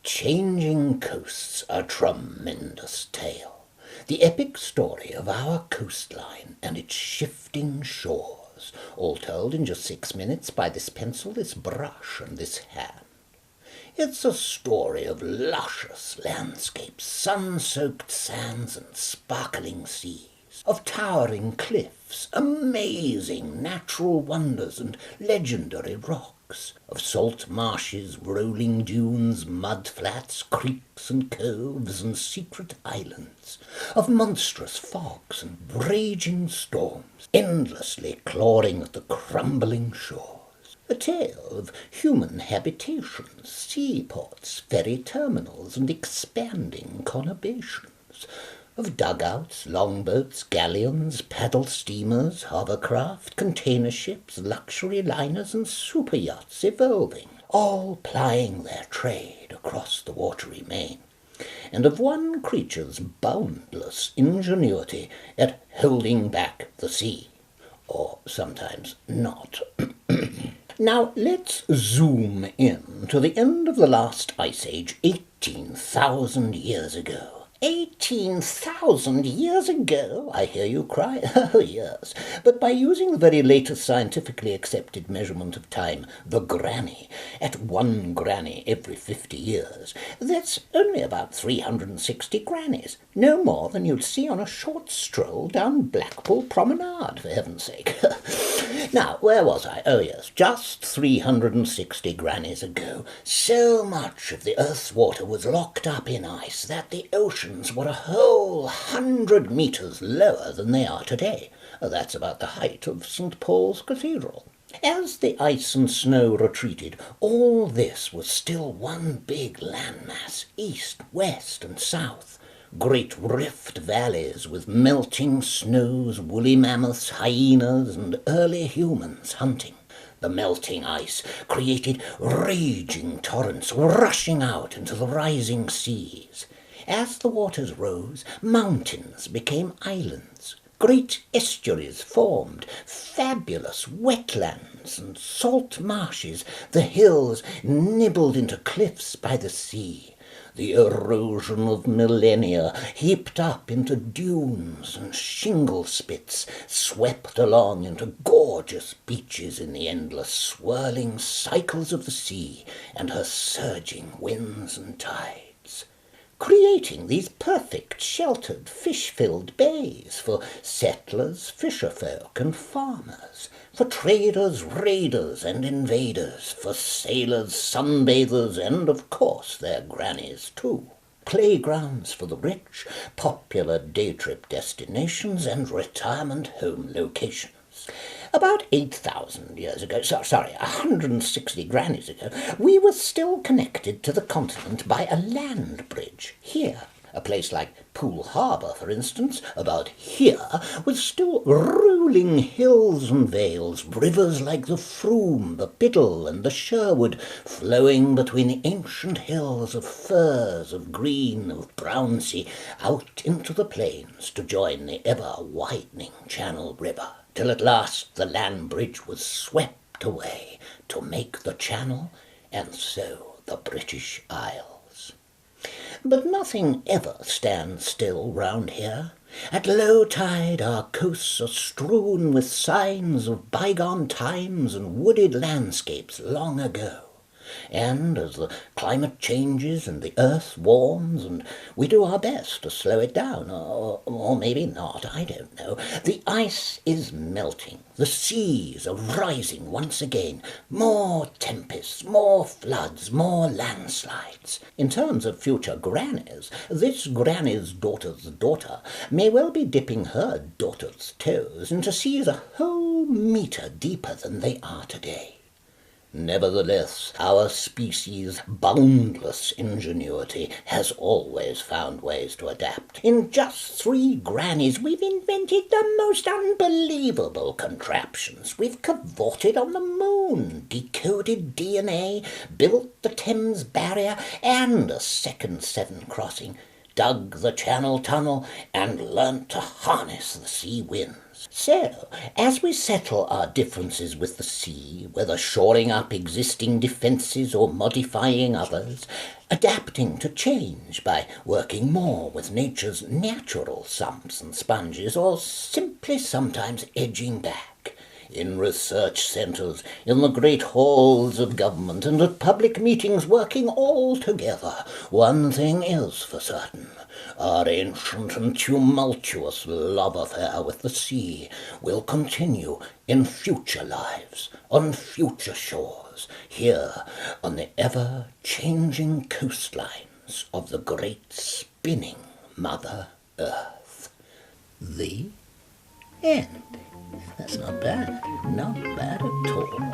Changing Coasts, a tremendous tale. The epic story of our coastline and its shifting shores, all told in just 6 minutes by this pencil, this brush, and this hand. It's a story of luscious landscapes, sun-soaked sands and sparkling seas, of towering cliffs, amazing natural wonders and legendary rocks, of salt marshes, rolling dunes, mud flats, creeks and coves and secret islands, of monstrous fogs and raging storms, endlessly clawing at the crumbling shore. A tale of human habitations, seaports, ferry terminals, and expanding conurbations, of dugouts, longboats, galleons, paddle steamers, hovercraft, container ships, luxury liners, and super yachts evolving, all plying their trade across the watery main, and of one creature's boundless ingenuity at holding back the sea, or sometimes not. Now let's zoom in to the end of the last ice age, 18,000 years ago. 18,000 years ago, I hear you cry. Oh, yes. But by using the very latest scientifically accepted measurement of time, the granny, at 1 granny every 50 years, that's only about 360 grannies. No more than you'd see on a short stroll down Blackpool Promenade, for heaven's sake. Now, where was I? Oh, yes, just 360 grannies ago. So much of the Earth's water was locked up in ice that the oceans were a whole 100 metres lower than they are today. That's about the height of St. Paul's Cathedral. As the ice and snow retreated, all this was still one big landmass, east, west, and south. Great rift valleys with melting snows, woolly mammoths, hyenas, and early humans hunting. The melting ice created raging torrents rushing out into the rising seas. As the waters rose, mountains became islands. Great estuaries formed, fabulous wetlands and salt marshes, the hills nibbled into cliffs by the sea. The erosion of millennia heaped up into dunes and shingle spits, swept along into gorgeous beaches in the endless swirling cycles of the sea and her surging winds and tides, creating these perfect sheltered fish-filled bays for settlers, fisherfolk and farmers, for traders, raiders and invaders, for sailors, sunbathers and, of course, their grannies too. Playgrounds for the rich, popular day-trip destinations and retirement home locations. About 8,000 years ago, 160 grannies ago, we were still connected to the continent by a land bridge here. A place like Poole Harbour, for instance, about here, with still rolling hills and vales, rivers like the Froom, the Biddle, and the Sherwood, flowing between the ancient hills of firs, of green, of Brownsea, out into the plains to join the ever-widening Channel River, till at last the land bridge was swept away to make the Channel, and so the British Isles. But nothing ever stands still round here. At low tide our coasts are strewn with signs of bygone times and wooded landscapes long ago. And as the climate changes and the earth warms, and we do our best to slow it down, or maybe not, I don't know, the ice is melting, the seas are rising once again, more tempests, more floods, more landslides. In terms of future grannies, this granny's daughter's daughter may well be dipping her daughter's toes into seas a whole metre deeper than they are today. Nevertheless, our species' boundless ingenuity has always found ways to adapt. In just 3 grannies, we've invented the most unbelievable contraptions. We've cavorted on the moon, decoded DNA, built the Thames Barrier and a second Severn crossing, dug the Channel Tunnel, and learnt to harness the sea winds. So, as we settle our differences with the sea, whether shoring up existing defences or modifying others, adapting to change by working more with nature's natural sumps and sponges, or simply sometimes edging back, in research centres, in the great halls of government, and at public meetings, working all together, one thing is for certain. Our ancient and tumultuous love affair with the sea will continue in future lives, on future shores, here on the ever-changing coastlines of the great spinning Mother Earth. The end. That's not bad. Not bad at all.